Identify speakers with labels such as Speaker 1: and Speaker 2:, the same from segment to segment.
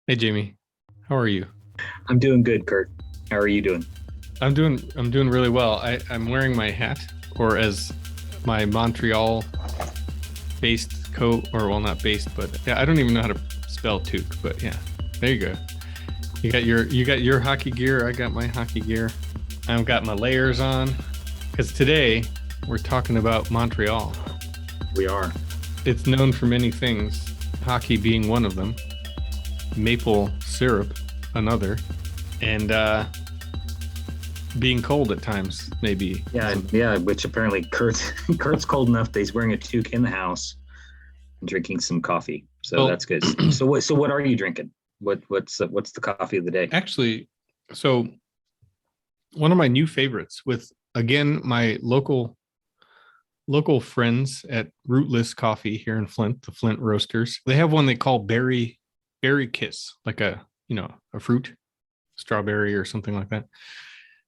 Speaker 1: Hey Jamie, how are you?
Speaker 2: I'm doing good, Kurt. How are you doing?
Speaker 1: I'm doing really well. I'm wearing my hat, or as my Montreal based coat, or well not based, but yeah, I don't even know how to spell toque, but yeah. There you go. You got your hockey gear, I got my hockey gear. I've got my layers on. Because today we're talking about Montreal.
Speaker 2: We are.
Speaker 1: It's known for many things, hockey being one of them, maple syrup another, and being cold at times, maybe.
Speaker 2: Yeah, yeah. Which apparently Kurt's cold enough that he's wearing a toque in the house and drinking some coffee. So
Speaker 1: Well,
Speaker 2: that's good. So what are you drinking? What's the coffee of the day?
Speaker 1: actually, so one of my new favorites with again my local friends at Rootless Coffee here in Flint, the Flint Roasters. They have one they call berry kiss, like a fruit, strawberry or something like that.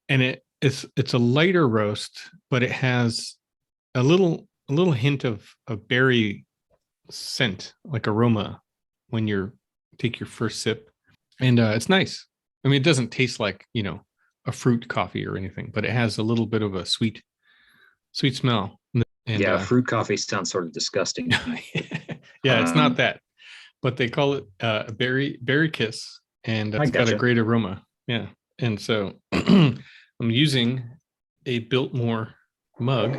Speaker 1: And it's a lighter roast, but it has a little hint of a berry scent, like aroma when you take your first sip. And it's nice. I mean, it doesn't taste like, a fruit coffee or anything, but it has a little bit of a sweet smell. And
Speaker 2: Yeah, fruit coffee sounds sort of disgusting.
Speaker 1: yeah, it's not
Speaker 2: Um,
Speaker 1: that, but they call it a berry kiss, and
Speaker 2: I
Speaker 1: it's got a
Speaker 2: gotcha.
Speaker 1: great aroma. Yeah, and so I'm using a Biltmore mug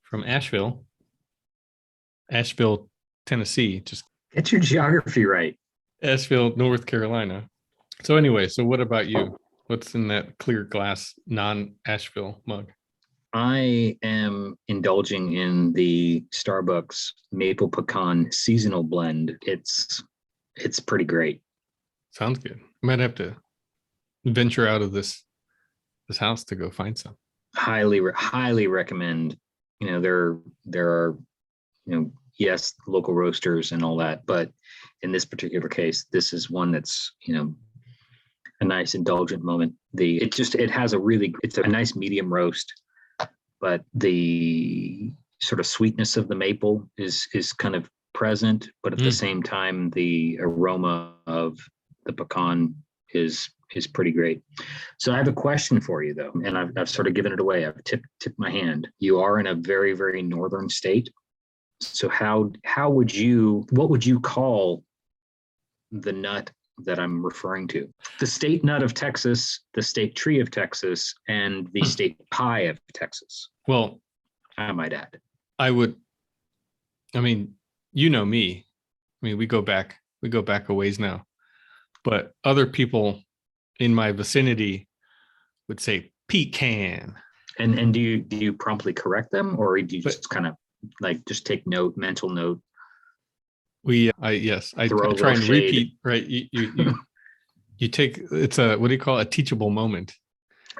Speaker 1: from Asheville, Tennessee, just
Speaker 2: Get your geography right.
Speaker 1: Asheville, North Carolina. So anyway, so what about you? What's in that clear glass non-Asheville mug?
Speaker 2: I am indulging in the Starbucks maple pecan seasonal blend. It's pretty great.
Speaker 1: Sounds good. I might have to venture out of this house to go find some.
Speaker 2: Highly recommend. There are yes, local roasters and all that, but in this particular case, this is one that's a nice indulgent moment. It has it's a nice medium roast, but the sort of sweetness of the maple is kind of present, but at the
Speaker 1: Mm.
Speaker 2: same time the aroma of the pecan is pretty great. So I have a question for you though, and I've sort of given it away. I've tipped my hand. You are in a very northern state. So how would you what would you call the nut that I'm referring to? The state nut of Texas, the state tree of Texas, and the state pie of Texas,
Speaker 1: Well,
Speaker 2: I might add.
Speaker 1: I would. I mean, you know me. I mean, we go back a ways now. But other people in my vicinity would say pecan.
Speaker 2: And do you promptly correct them, or do you
Speaker 1: But
Speaker 2: just kind of like just take note, mental note,
Speaker 1: I
Speaker 2: throw a
Speaker 1: try
Speaker 2: little
Speaker 1: and
Speaker 2: shade?
Speaker 1: repeat. Right, you take it's a what do you call it? A teachable moment,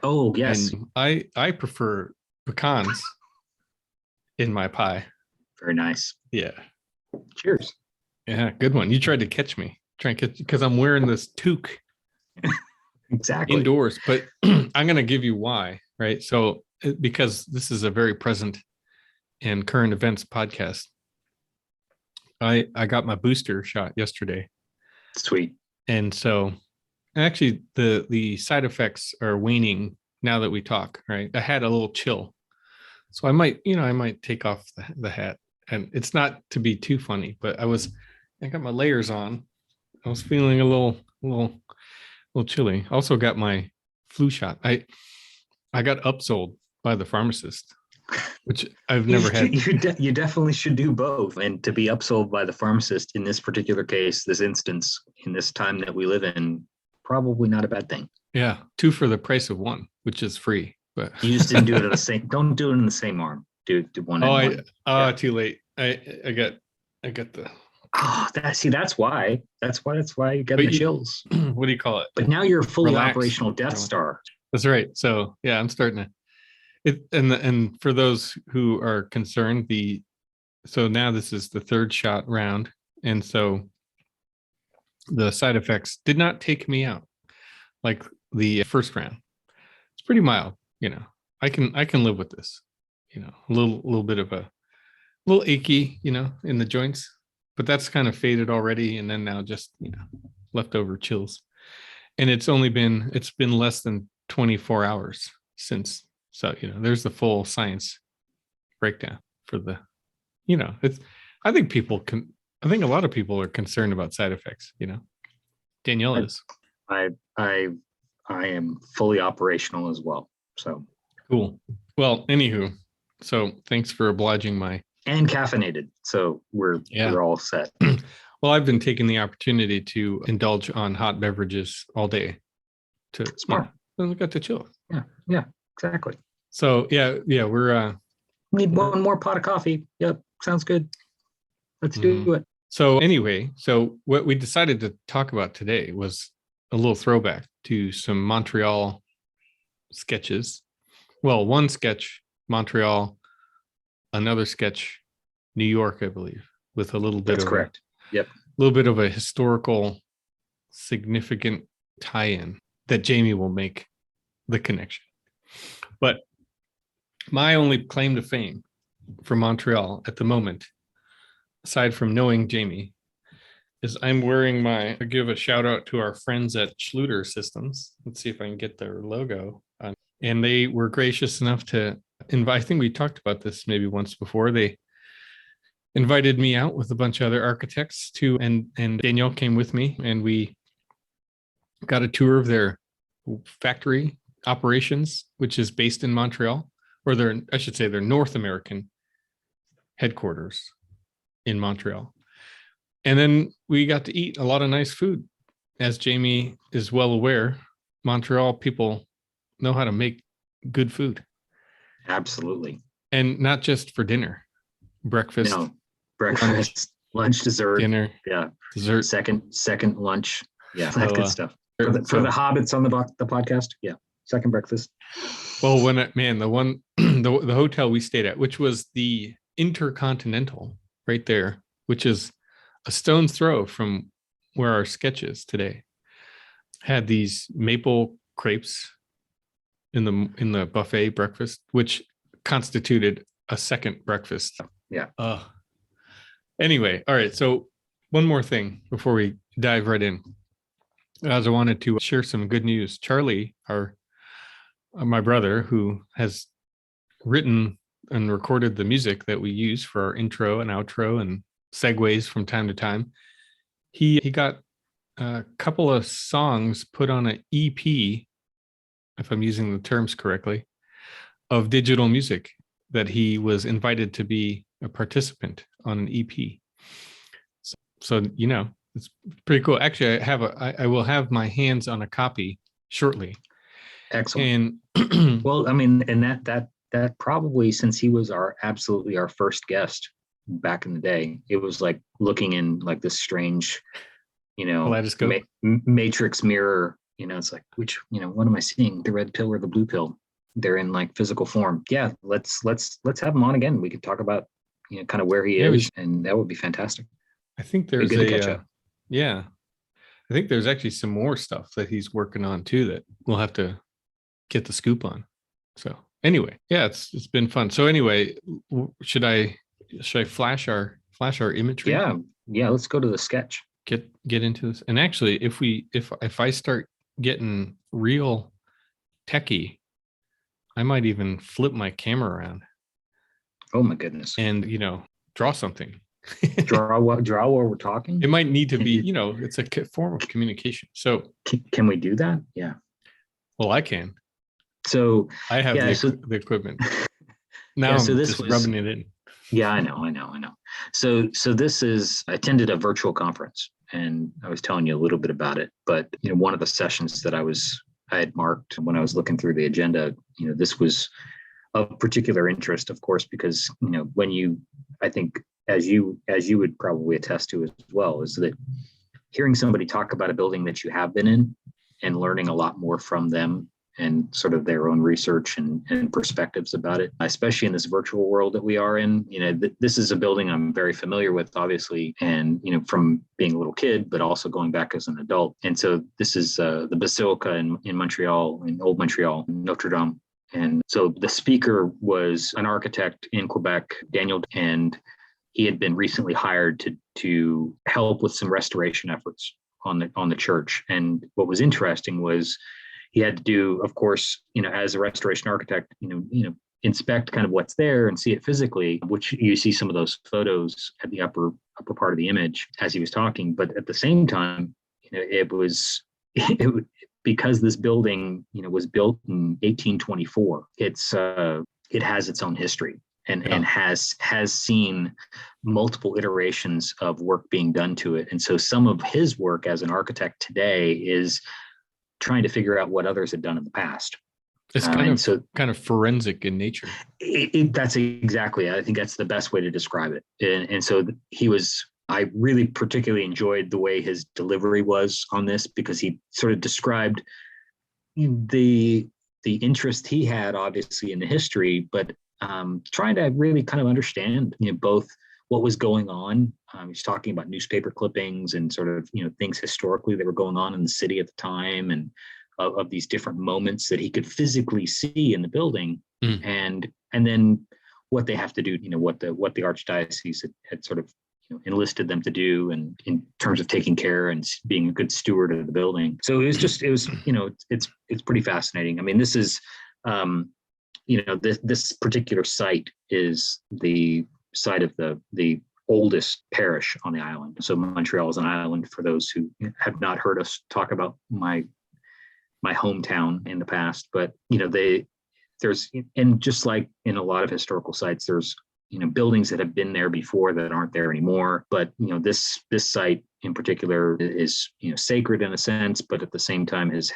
Speaker 2: Oh yes,
Speaker 1: and I prefer pecans in my pie.
Speaker 2: very nice.
Speaker 1: Yeah,
Speaker 2: Cheers.
Speaker 1: yeah, good one. You tried to catch me, trying to catch because I'm wearing this toque
Speaker 2: Exactly.
Speaker 1: indoors, but I'm going to give you why, right? So, because this is a very present and current events podcast, I got my booster shot yesterday,
Speaker 2: Sweet.
Speaker 1: and so actually the side effects are waning now that we talk, right? I had a little chill, so I might take off the hat, and it's not to be too funny, but I got my layers on. I was feeling a little chilly. Also got my flu shot. I got upsold by the pharmacist, which I've
Speaker 2: You,
Speaker 1: never had.
Speaker 2: you definitely should do both. And to be upsold by the pharmacist in this particular case, this instance, in this time that we live in, probably not a bad thing.
Speaker 1: Yeah, two for the price of one, which is free. But
Speaker 2: You just didn't do it at the same. Don't do it in the same arm. Do one
Speaker 1: oh,
Speaker 2: and
Speaker 1: I
Speaker 2: one. Yeah.
Speaker 1: too late. I got the.
Speaker 2: Oh, that's why you get
Speaker 1: But
Speaker 2: the chills.
Speaker 1: what do you call it?
Speaker 2: But now you're a fully
Speaker 1: Relax.
Speaker 2: operational Death
Speaker 1: Relax.
Speaker 2: Star.
Speaker 1: That's right. So yeah, I'm starting to it, and for those who are concerned, so now this is the third shot round, and so the side effects did not take me out like the first round. It's pretty mild, I can live with this, a little bit of a little achy, in the joints, but that's kind of faded already. And then now just leftover chills. And it's been less than 24 hours since. So, there's the full science breakdown for the, it's, I think a lot of people are concerned about side effects, Danielle is.
Speaker 2: I am fully operational as well. So
Speaker 1: cool. Well, anywho, so thanks for obliging
Speaker 2: and caffeinated. So we're all set.
Speaker 1: Well, I've been taking the opportunity to indulge on hot beverages all day to
Speaker 2: smart.
Speaker 1: Then we got to chill.
Speaker 2: Yeah, exactly.
Speaker 1: So we're
Speaker 2: need one more pot of coffee. Yep, sounds good. Let's do it.
Speaker 1: So anyway, what we decided to talk about today was a little throwback to some Montreal sketches. Well, one sketch, Montreal, another sketch, New York, I believe, with a little bit
Speaker 2: That's
Speaker 1: of
Speaker 2: correct. Yep.
Speaker 1: A little bit of a historical significant tie-in that Jamie will make the connection. But my only claim to fame for Montreal at the moment, aside from knowing Jamie, is I'm wearing I give a shout out to our friends at Schluter Systems. Let's see if I can get their logo on. And they were gracious enough to invite, I think we talked about this maybe once before. They invited me out with a bunch of other architects too. And Danielle came with me, and we got a tour of their factory operations, which is based in Montreal, or their North American headquarters in Montreal. And then we got to eat a lot of nice food. As Jamie is well aware, Montreal people know how to make good food.
Speaker 2: Absolutely.
Speaker 1: And not just for dinner, breakfast.
Speaker 2: No, breakfast, lunch, dessert,
Speaker 1: dinner, dessert,
Speaker 2: second lunch. Yeah, that good stuff. For the hobbits on the podcast, yeah, second breakfast.
Speaker 1: Well, the hotel we stayed at, which was the Intercontinental right there, which is a stone's throw from where our sketch is today, had these maple crepes in the buffet breakfast, which constituted a second breakfast.
Speaker 2: Yeah.
Speaker 1: Anyway, all right. So one more thing before we dive right in, as I wanted to share some good news. Charlie, my brother, who has written and recorded the music that we use for our intro and outro and segues from time to time, he got a couple of songs put on an EP, if I'm using the terms correctly, of digital music that he was invited to be a participant on an EP. So it's pretty cool. Actually, I will have my hands on a copy shortly.
Speaker 2: Excellent. And well, I mean, and that probably, since he was our first guest back in the day, it was like looking in like this strange, matrix mirror. It's like, which, what am I seeing? The red pill or the blue pill? They're in like physical form. Yeah, let's have him on again. We could talk about kind of where he is, and that would be fantastic.
Speaker 1: I think there's I think there's actually some more stuff that he's working on too that we'll have to get the scoop on. So anyway, yeah, it's been fun. So anyway, should I flash our imagery?
Speaker 2: Yeah. Let's go to the sketch.
Speaker 1: Get into this. And actually, if I start getting real techie, I might even flip my camera around.
Speaker 2: Oh my goodness!
Speaker 1: And draw something.
Speaker 2: Draw while we're talking.
Speaker 1: It might need to be, it's a form of communication. So
Speaker 2: can we do that? Yeah.
Speaker 1: Well, I can.
Speaker 2: So
Speaker 1: I have the equipment. Now I'm just rubbing it in.
Speaker 2: Yeah, I know. So this is, I attended a virtual conference, and I was telling you a little bit about it, but one of the sessions that I had marked when I was looking through the agenda, this was of particular interest, of course, because I think as you would probably attest to as well, is that hearing somebody talk about a building that you have been in and learning a lot more from them and sort of their own research and perspectives about it, especially in this virtual world that we are in. This is a building I'm very familiar with, obviously, and from being a little kid, but also going back as an adult. And so this is the Basilica in Montreal, in Old Montreal, Notre Dame. And so the speaker was an architect in Quebec, Daniel, and he had been recently hired to help with some restoration efforts on the church. And what was interesting was he had to do, of course, as a restoration architect, inspect kind of what's there and see it physically, which you see some of those photos at the upper part of the image as he was talking. But at the same time, it was because this building, was built in 1824. It has its own history and has seen multiple iterations of work being done to it. And so some of his work as an architect today is trying to figure out what others had done in the past.
Speaker 1: It's kind of forensic in nature.
Speaker 2: That's exactly, I think that's the best way to describe it. And so I really particularly enjoyed the way his delivery was on this, because he sort of described the interest he had obviously in the history, but trying to really kind of understand, both what was going on. He's talking about newspaper clippings and sort of, things historically that were going on in the city at the time, and of these different moments that he could physically see in the building, and then what they have to do, what the archdiocese had sort of enlisted them to do, and in terms of taking care and being a good steward of the building. So it's pretty fascinating. I mean, this is this particular site is the site of the oldest parish on the island. So Montreal is an island, for those who have not heard us talk about my hometown in the past. But and just like in a lot of historical sites, there's buildings that have been there before that aren't there anymore. But this site in particular is sacred in a sense, but at the same time has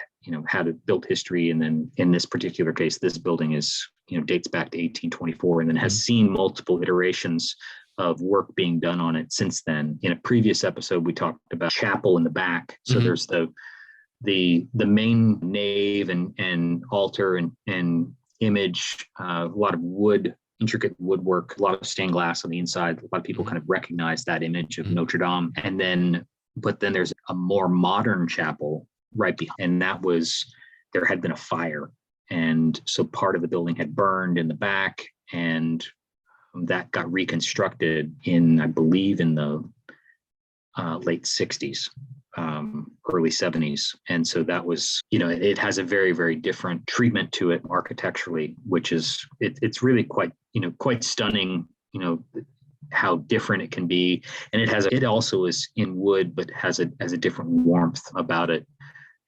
Speaker 2: had a built history. And then in this particular case, this building is dates back to 1824, and then has seen multiple iterations of work being done on it since then. In a previous episode, we talked about chapel in the back. So there's the main nave and altar and image, a lot of wood, intricate woodwork, a lot of stained glass on the inside. A lot of people kind of recognize that image of Notre Dame. But then there's a more modern chapel right behind, and there had been a fire. And so part of the building had burned in the back, and that got reconstructed I believe in the late 60s. Early 70s. And so that was, it has a very, very different treatment to it architecturally, which is, it's really quite stunning, how different it can be. And it also is in wood, but has a different warmth about it,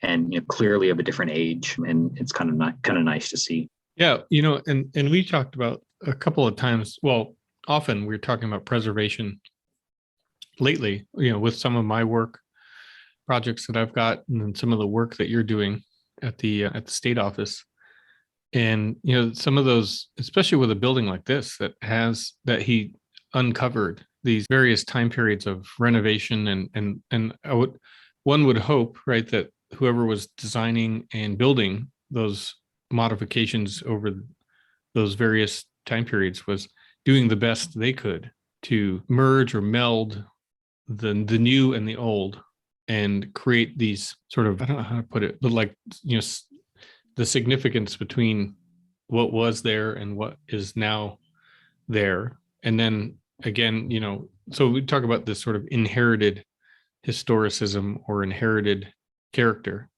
Speaker 2: and, clearly of a different age. And it's kind of nice to see.
Speaker 1: Yeah. And we talked about a couple of times, well, often we're talking about preservation lately, with some of my work projects that I've got, and then some of the work that you're doing at the state office. And some of those, especially with a building like this that he uncovered these various time periods of renovation, and one would hope, right, that whoever was designing and building those modifications over those various time periods was doing the best they could to merge or meld the new and the old, and create these sort of, I don't know how to put it, but like, the significance between what was there and what is now there. And then again, so we talk about this sort of inherited historicism or inherited character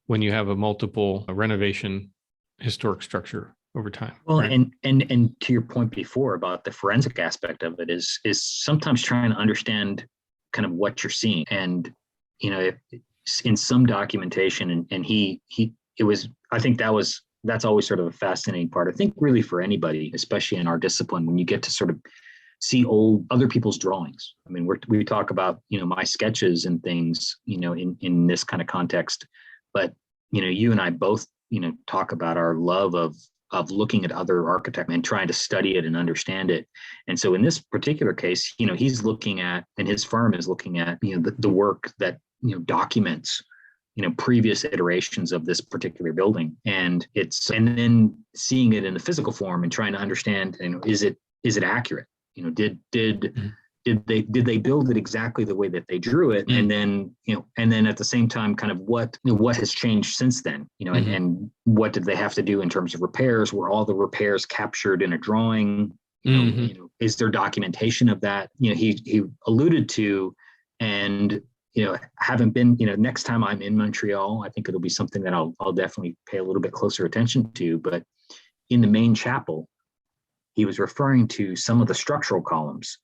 Speaker 1: when you have a multiple renovation historic structure over time.
Speaker 2: Well,
Speaker 1: right?
Speaker 2: and to your point before about the forensic aspect of it is sometimes trying to understand kind of what you're seeing. And in some documentation, and I think that's always sort of a fascinating part, I think, really for anybody, especially in our discipline, when you get to sort of see other people's drawings. I mean, we talk about my sketches and things in this kind of context, but you and I both talk about our love of looking at other architecture and trying to study it and understand it. And so in this particular case, he's looking at, and his firm is looking at, the work that, documents, previous iterations of this particular building. And then seeing it in the physical form and trying to understand, is it accurate? Did they build it exactly the way that they drew it? And then at the same time, kind of what has changed since then, and what did they have to do in terms of repairs? Were all the repairs captured in a drawing? Is there documentation of that? He alluded to, and haven't been, next time I'm in Montreal, I think it'll be something that I'll definitely pay a little bit closer attention to. But in the main chapel, he was referring to some of the structural columns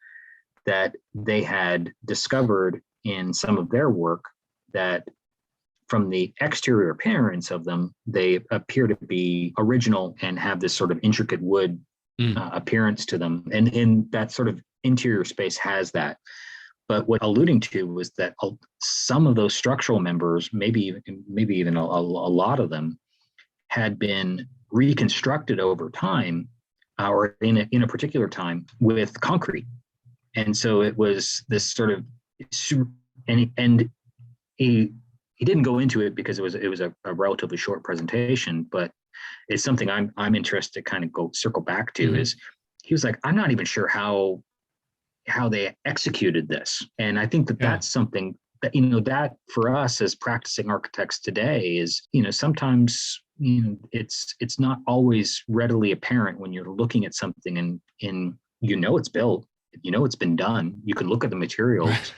Speaker 2: that they had discovered in some of their work, that from the exterior appearance of them, they appear to be original and have this sort of intricate wood appearance to them. And in that sort of interior space has that. But what alluding to was that some of those structural members, maybe even a lot of them, had been reconstructed over time, or in a particular time, with concrete. And so it was this sort of, and he didn't go into it because it was a relatively short presentation, but it's something I'm interested to kind of circle back to. Is he was like, I'm not even sure how they executed this. And I think that's something that, that for us as practicing architects today is, sometimes, it's not always readily apparent when you're looking at something and it's built, it's been done. You can look at the materials,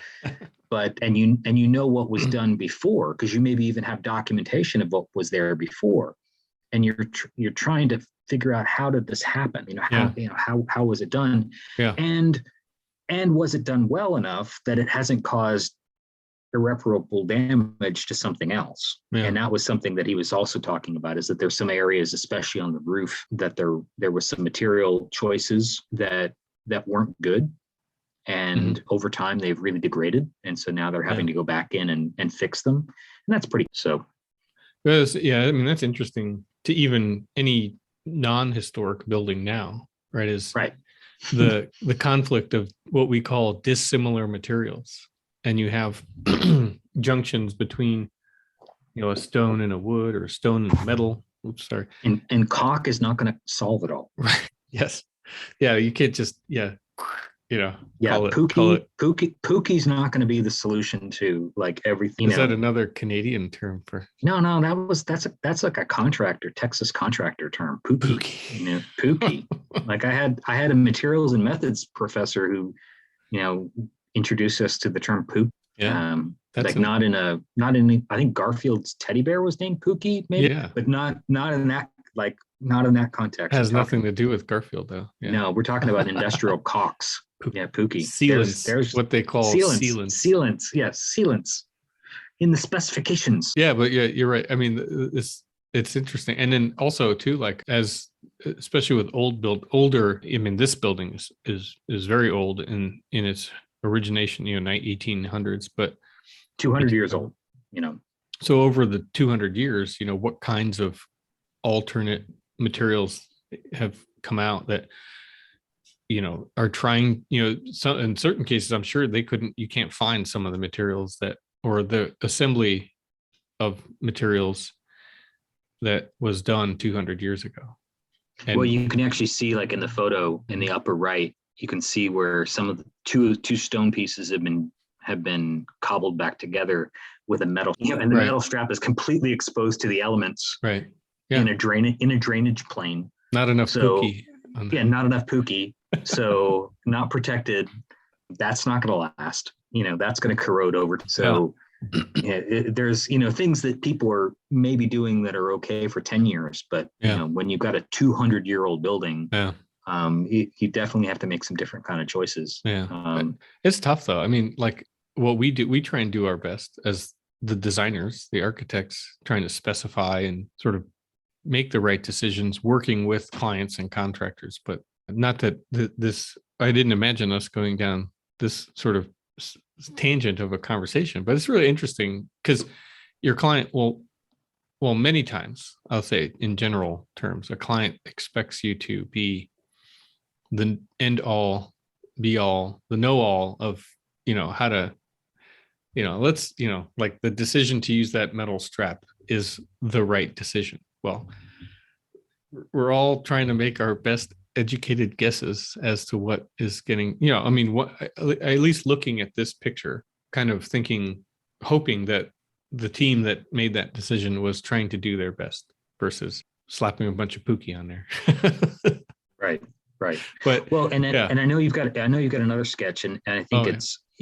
Speaker 2: but you know what was done before, because you maybe even have documentation of what was there before, and you're trying to figure out, how did this happen? How was it done?
Speaker 1: Yeah.
Speaker 2: And was it done well enough that it hasn't caused irreparable damage to something else? Yeah. And that was something that he was also talking about, is that there's some areas, especially on the roof, that there was some material choices that weren't good. And over time, they've really degraded. And so now they're having to go back in and fix them. And that's pretty so.
Speaker 1: Yeah, I mean, that's interesting to even any non-historic building now, right? Is
Speaker 2: right.
Speaker 1: the conflict of what we call dissimilar materials. And you have junctions between, a stone and a wood, or a stone and metal. Oops, sorry.
Speaker 2: And caulk is not going to solve it all.
Speaker 1: Right. Yes. Yeah. You can't just,
Speaker 2: Pookie's not going to be the solution to like everything.
Speaker 1: Is that another Canadian term for?
Speaker 2: No, that's like a Texas contractor term. Pookie. Pookie. Like I had a materials and methods professor who, introduced us to the term poop.
Speaker 1: Yeah.
Speaker 2: Like not in I think Garfield's teddy bear was named Pookie, maybe, but not in that context.
Speaker 1: Has nothing to do with Garfield, though.
Speaker 2: Yeah. No, we're talking about industrial caulks. Yeah, Pookie.
Speaker 1: Sealants. There's what they call sealants.
Speaker 2: Sealants. Yes, sealants in the specifications.
Speaker 1: Yeah, but yeah, you're right. I mean, it's interesting, and then also too, like especially with older. I mean, this building is very old in its origination. 1800s, but
Speaker 2: 200 years old.
Speaker 1: So over the 200 years, what kinds of alternate materials have come out that are trying, some, in certain cases, I'm sure you can't find some of the materials or the assembly of materials that was done 200 years ago. And,
Speaker 2: well, you can actually see, like in the photo in the upper right, you can see where some of the two stone pieces have been cobbled back together with a metal, and the metal strap is completely exposed to the elements.
Speaker 1: Right.
Speaker 2: Yeah. In a drainage plane.
Speaker 1: Not enough pookie.
Speaker 2: Yeah, not enough pookie. So not protected. That's not going to last. That's going to corrode over. So there's things that people are maybe doing that are okay for 10 years, but when you've got a 200-year-old building, you definitely have to make some different kind of choices.
Speaker 1: Yeah, it's tough though. I mean, like what we do, we try and do our best as the designers, the architects, trying to specify and sort of make the right decisions, working with clients and contractors. But not that I didn't imagine us going down this sort of tangent of a conversation, but it's really interesting because your client many times, I'll say in general terms, a client expects you to be the end all be all, the know all of, how to, let's, like the decision to use that metal strap is the right decision. Well, we're all trying to make our best educated guesses as to what is getting, at least looking at this picture, kind of hoping that the team that made that decision was trying to do their best versus slapping a bunch of pookie on there.
Speaker 2: Right.
Speaker 1: But
Speaker 2: and I know you've got another sketch, and I think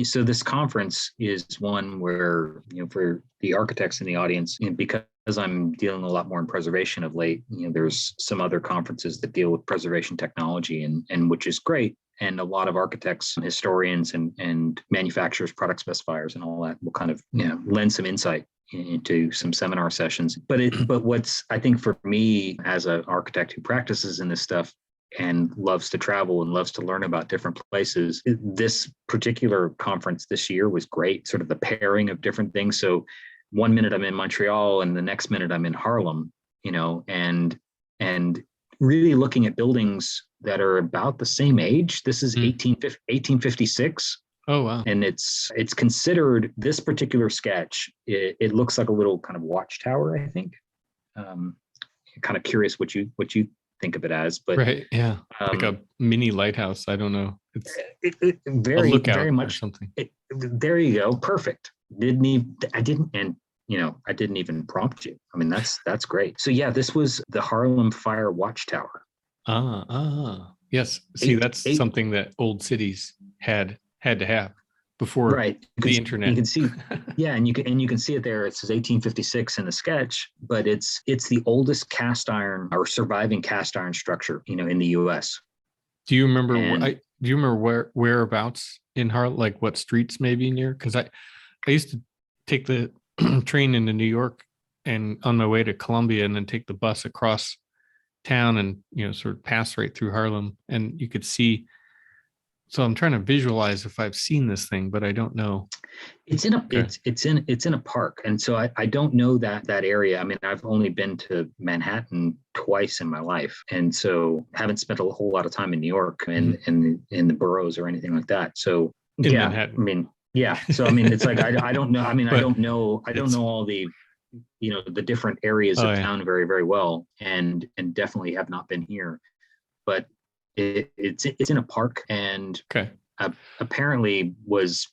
Speaker 2: so this conference is one where, for the architects in the audience, and because I'm dealing a lot more in preservation of late, there's some other conferences that deal with preservation technology, and which is great. And a lot of architects, historians, and manufacturers, product specifiers, and all that will kind of lend some insight into some seminar sessions. But what's, I think, for me as an architect who practices in this stuff and loves to travel and loves to learn about different places, this particular conference this year was great. Sort of the pairing of different things. So one minute I'm in Montreal and the next minute I'm in Harlem, and really looking at buildings that are about the same age. This is 1856.
Speaker 1: Oh, wow.
Speaker 2: And it's considered, this particular sketch, it looks like a little kind of watchtower, I think. Kind of curious what you think of it as, but
Speaker 1: right. Yeah. Like a mini lighthouse. I don't know. It's
Speaker 2: very,
Speaker 1: a lookout
Speaker 2: very much
Speaker 1: or something.
Speaker 2: There you go. Perfect. I didn't even prompt you. I mean, that's great. So yeah, this was the Harlem Fire Watchtower.
Speaker 1: Yes. See, that's something that old cities had to have before
Speaker 2: right.
Speaker 1: the internet.
Speaker 2: You can see, yeah, and you can see it there. It says 1856 in the sketch, but it's the oldest cast iron or surviving cast iron structure, in the U.S.
Speaker 1: Do you remember whereabouts in Harlem, like what streets maybe near? Because I used to take the train into New York and on my way to Columbia, and then take the bus across town and sort of pass right through Harlem, and you could see. So I'm trying to visualize if I've seen this thing, but I don't know.
Speaker 2: It's in a park, and so I don't know that area. I mean, I've only been to Manhattan twice in my life, and so haven't spent a whole lot of time in New York and in the boroughs or anything like that. So
Speaker 1: Manhattan.
Speaker 2: I mean, yeah. So I mean, it's like I don't know. I mean, I don't know all the the different areas of town very, very well, and definitely have not been here, but it's in a park, and apparently was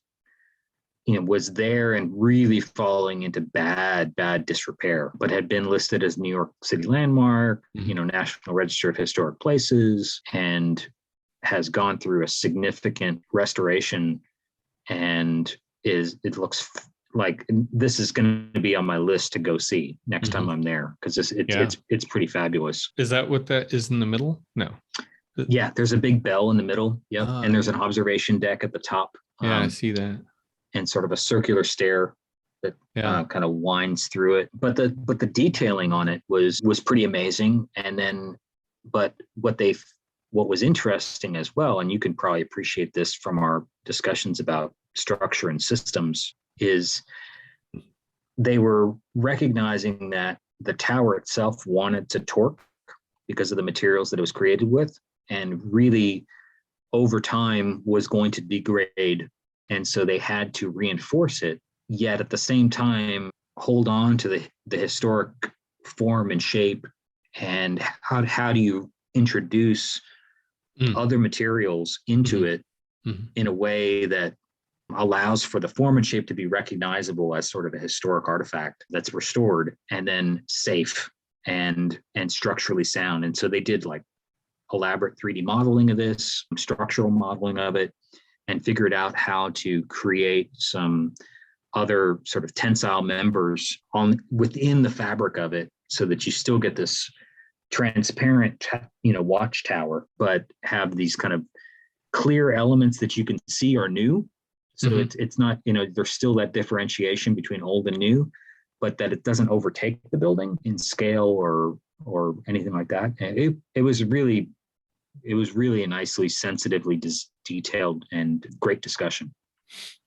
Speaker 2: there and really falling into bad disrepair, but had been listed as New York City landmark, National Register of Historic Places, and has gone through a significant restoration, and it looks like this is going to be on my list to go see next time I'm there, because it's pretty fabulous.
Speaker 1: Is that what that is in the middle? No.
Speaker 2: Yeah, there's a big bell in the middle. Yep. And there's an observation deck at the top.
Speaker 1: Yeah, I see that.
Speaker 2: And sort of a circular stair that kind of winds through it. But the detailing on it was pretty amazing. And then, but what was interesting as well, and you can probably appreciate this from our discussions about structure and systems, is they were recognizing that the tower itself wanted to torque because of the materials that it was created with, and really over time was going to degrade. And so they had to reinforce it, yet at the same time hold on to the historic form and shape. And how do you introduce other materials into it in a way that allows for the form and shape to be recognizable as sort of a historic artifact that's restored, and then safe and structurally sound. And so they did like elaborate 3D modeling of this, structural modeling of it, and figured out how to create some other sort of tensile members within the fabric of it, so that you still get this transparent, watchtower, but have these kind of clear elements that you can see are new. So it's not, there's still that differentiation between old and new, but that it doesn't overtake the building in scale or anything like that. And it was really a nicely, sensitively detailed and great discussion.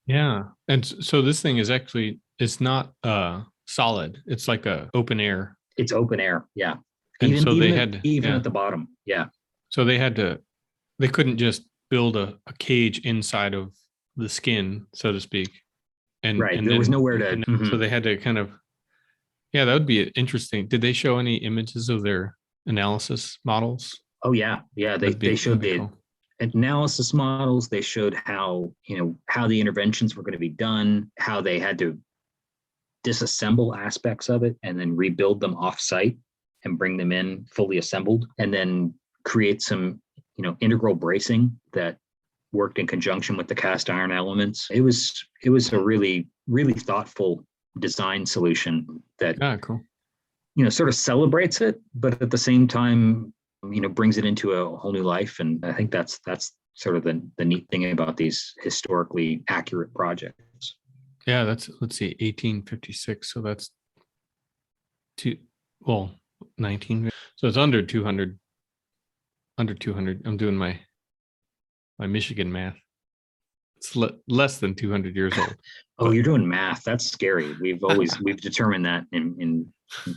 Speaker 1: Yeah. And so this thing is actually, it's not solid. It's like a open air.
Speaker 2: It's open air. Yeah.
Speaker 1: And
Speaker 2: even at the bottom. Yeah. So
Speaker 1: they couldn't just build a cage inside of the skin, so to speak. And
Speaker 2: there was nowhere to.
Speaker 1: So they had to kind of, that would be interesting. Did they show any images of their analysis models?
Speaker 2: Oh yeah. Yeah. They showed the analysis models. They showed how the interventions were going to be done, how they had to disassemble aspects of it and then rebuild them off site and bring them in fully assembled, and then create some, integral bracing that worked in conjunction with the cast iron elements. It was a really, really thoughtful design solution that,
Speaker 1: Cool.
Speaker 2: sort of celebrates it, but at the same time, brings it into a whole new life. And I think that's sort of the neat thing about these historically accurate projects.
Speaker 1: Yeah, let's see, 1856. So that's 19. So it's under 200. Under 200. I'm doing my Michigan math. It's less than 200 years old.
Speaker 2: Oh, you're doing math. That's scary. We've determined that in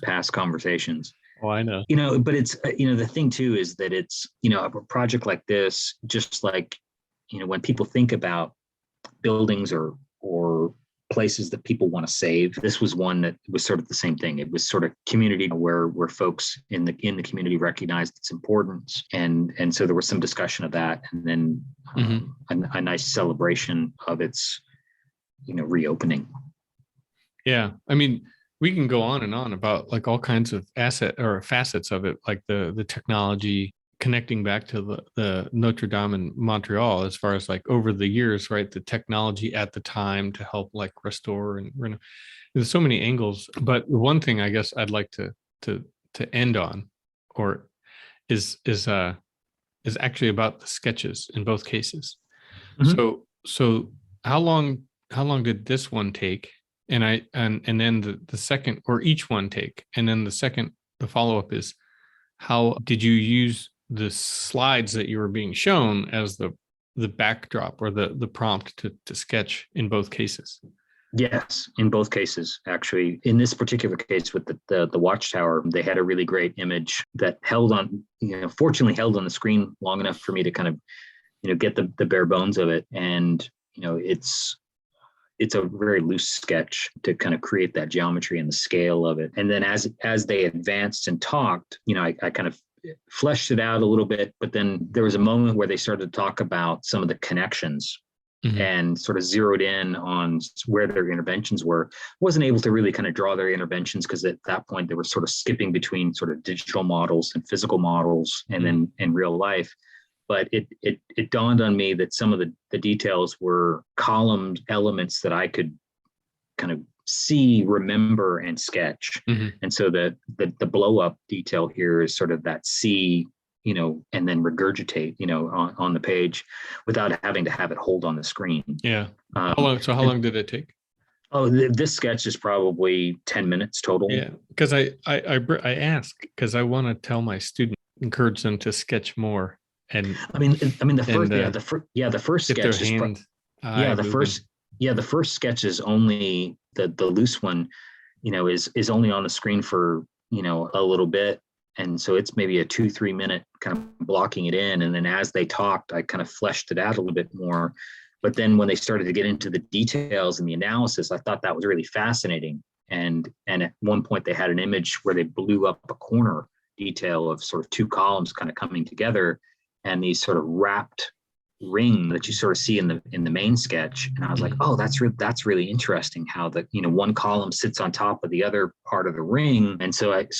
Speaker 2: past conversations.
Speaker 1: Oh, I know.
Speaker 2: But it's, the thing too is that it's, a project like this, just like, when people think about buildings or places that people want to save, this was one that was sort of the same thing. It was sort of community where folks in the community recognized its importance, and so there was some discussion of that, and then a nice celebration of its reopening.
Speaker 1: Yeah, I mean, we can go on and on about like all kinds of asset or facets of it, like the technology connecting back to the Notre Dame in Montreal, as far as like over the years, right? The technology at the time to help like restore and there's so many angles. But one thing I guess I'd like to end on, or is actually about the sketches in both cases. Mm-hmm. So how long did this one take? And then the second, or each one take, and then the follow-up is, how did you use the slides that you were being shown as the backdrop or the prompt to sketch in both cases?
Speaker 2: Yes, in both cases, actually. In this particular case with the watchtower, they had a really great image that fortunately held on the screen long enough for me to kind of, get the bare bones of it. And, it's a very loose sketch to kind of create that geometry and the scale of it. And then as they advanced and talked, I kind of fleshed it out a little bit, but then there was a moment where they started to talk about some of the connections and sort of zeroed in on where their interventions were. Wasn't able to really kind of draw their interventions because at that point they were sort of skipping between sort of digital models and physical models and then in real life. But it dawned on me that some of the details were column elements that I could kind of see, remember, and sketch. And so the blow up detail here is sort of that see, and then regurgitate, on the page without having to have it hold on the screen.
Speaker 1: Yeah. How long did it take?
Speaker 2: Oh, this sketch is probably 10 minutes total.
Speaker 1: Yeah, because I ask because I want to tell my students, encourage them to sketch more. And
Speaker 2: the first sketch is the first sketch is only the loose one, is only on the screen for, a little bit. And so it's maybe a 2-3 minute kind of blocking it in. And then as they talked, I kind of fleshed it out a little bit more. But then when they started to get into the details and the analysis, I thought that was really fascinating. And at one point they had an image where they blew up a corner detail of sort of two columns kind of coming together, and these sort of wrapped ring that you sort of see in the main sketch. And I was like, oh, that's really interesting how the, one column sits on top of the other part of the ring. And so it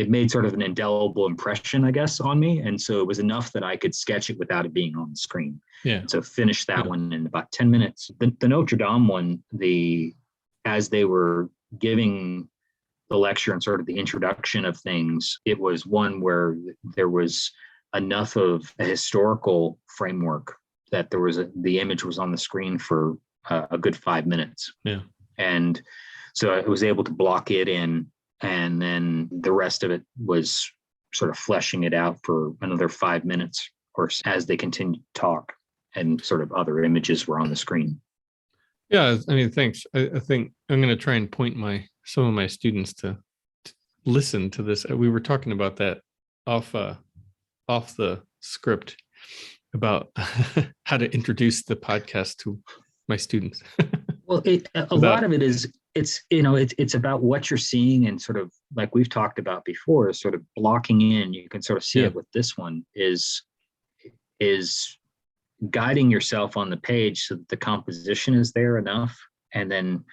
Speaker 2: made sort of an indelible impression, I guess, on me. And so it was enough that I could sketch it without it being on the screen.
Speaker 1: Yeah.
Speaker 2: And so finished that one in about 10 minutes. The Notre Dame one, as they were giving the lecture and sort of the introduction of things, it was one where there was enough of a historical framework that the image was on the screen for a good 5 minutes.
Speaker 1: Yeah.
Speaker 2: And so I was able to block it in, and then the rest of it was sort of fleshing it out for another 5 minutes or as they continued to talk and sort of other images were on the screen.
Speaker 1: Yeah, I mean, thanks. I think I'm going to try and point some of my students to listen to this. We were talking about that off the script about how to introduce the podcast to my students.
Speaker 2: Well, a lot of it is it's about what you're seeing, and sort of like we've talked about before, is sort of blocking in. You can sort of see it with this one is guiding yourself on the page so that the composition is there enough. And then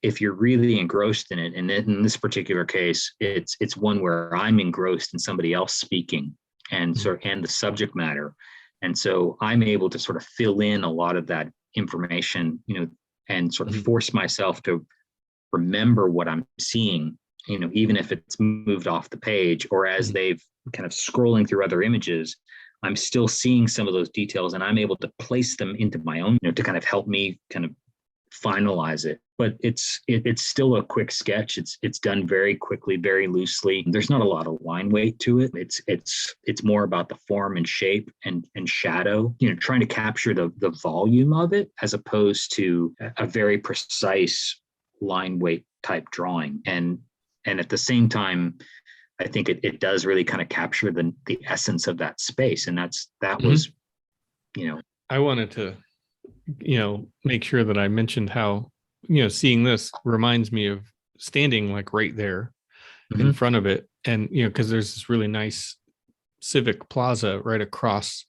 Speaker 2: if you're really engrossed in it, and in this particular case, it's one where I'm engrossed in somebody else speaking. and the subject matter. And so I'm able to sort of fill in a lot of that information, and sort of force myself to remember what I'm seeing, even if it's moved off the page, or as they've kind of scrolling through other images, I'm still seeing some of those details, and I'm able to place them into my own, to kind of help me kind of finalize it. But it's still a quick sketch. It's done very quickly, very loosely. There's not a lot of line weight to it. It's more about the form and shape and shadow, trying to capture the volume of it, as opposed to a very precise line weight type drawing. And at the same time, I think it does really kind of capture the essence of that space. And that was,
Speaker 1: I wanted to, make sure that I mentioned how, seeing this reminds me of standing like right there in front of it. And, because there's this really nice civic plaza right across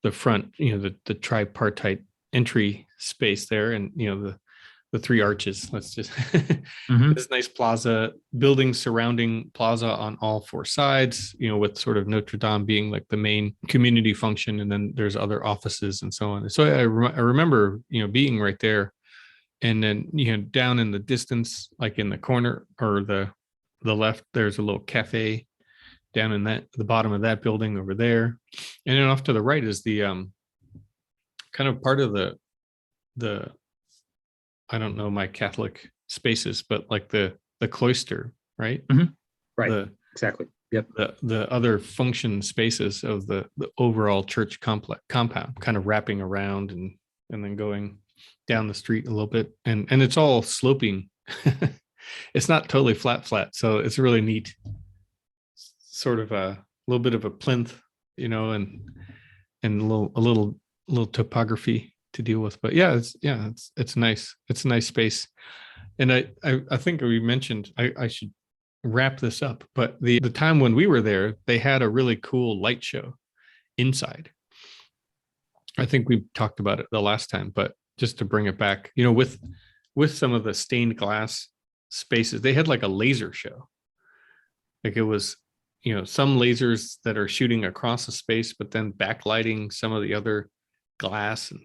Speaker 1: the front, the tripartite entry space there. And, the three arches, let's just this nice plaza, buildings surrounding plaza on all four sides, with sort of Notre Dame being like the main community function, and then there's other offices and so on. And so I remember being right there, and then down in the distance, like in the corner or the left, there's a little cafe down in the bottom of that building over there, and then off to the right is the kind of part of the I don't know my Catholic spaces, but like the cloister, right?
Speaker 2: Right. Exactly. Yep.
Speaker 1: The other function spaces of the overall church compound, kind of wrapping around and then going down the street a little bit, and it's all sloping. It's not totally flat, so it's really neat. Sort of a little bit of a plinth, and a little topography to deal with. But it's nice. It's a nice space. And I think we mentioned I should wrap this up, but the time when we were there, they had a really cool light show inside. I think we talked about it the last time, but just to bring it back, with some of the stained glass spaces, they had like a laser show. Like it was, some lasers that are shooting across the space, but then backlighting some of the other glass and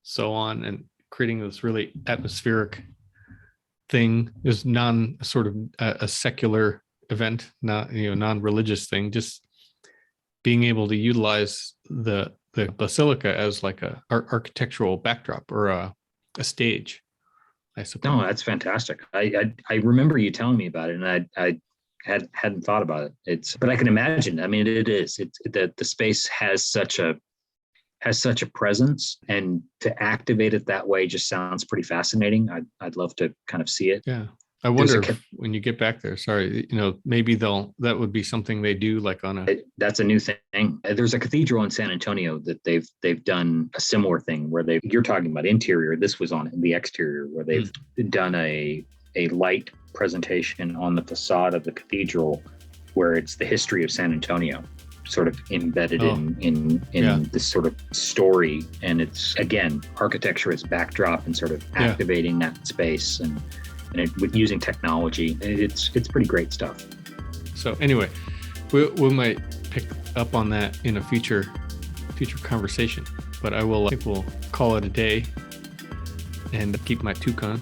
Speaker 1: so on, and creating this really atmospheric thing. Is sort of a secular event, not non-religious thing, just being able to utilize the basilica as like a architectural backdrop or a stage, I suppose.
Speaker 2: No, that's fantastic. I remember you telling me about it, and I hadn't thought about it. But I can imagine. I mean, it is. It's that the space has such a presence, and to activate it that way just sounds pretty fascinating. I'd love to kind of see it.
Speaker 1: Yeah. I wonder if when you get back there, maybe that would be something they do like
Speaker 2: that's a new thing. There's a cathedral in San Antonio that they've done a similar thing where you're talking about interior. This was on the exterior, where they've done a light presentation on the facade of the cathedral, where it's the history of San Antonio sort of embedded in this sort of story. And it's, again, architecture as backdrop and sort of activating that space and with using technology. It's pretty great stuff.
Speaker 1: So anyway, we might pick up on that in a future conversation, but I think we'll call it a day and keep my toucan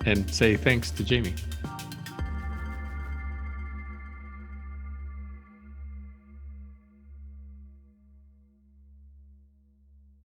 Speaker 1: and say thanks to Jamie.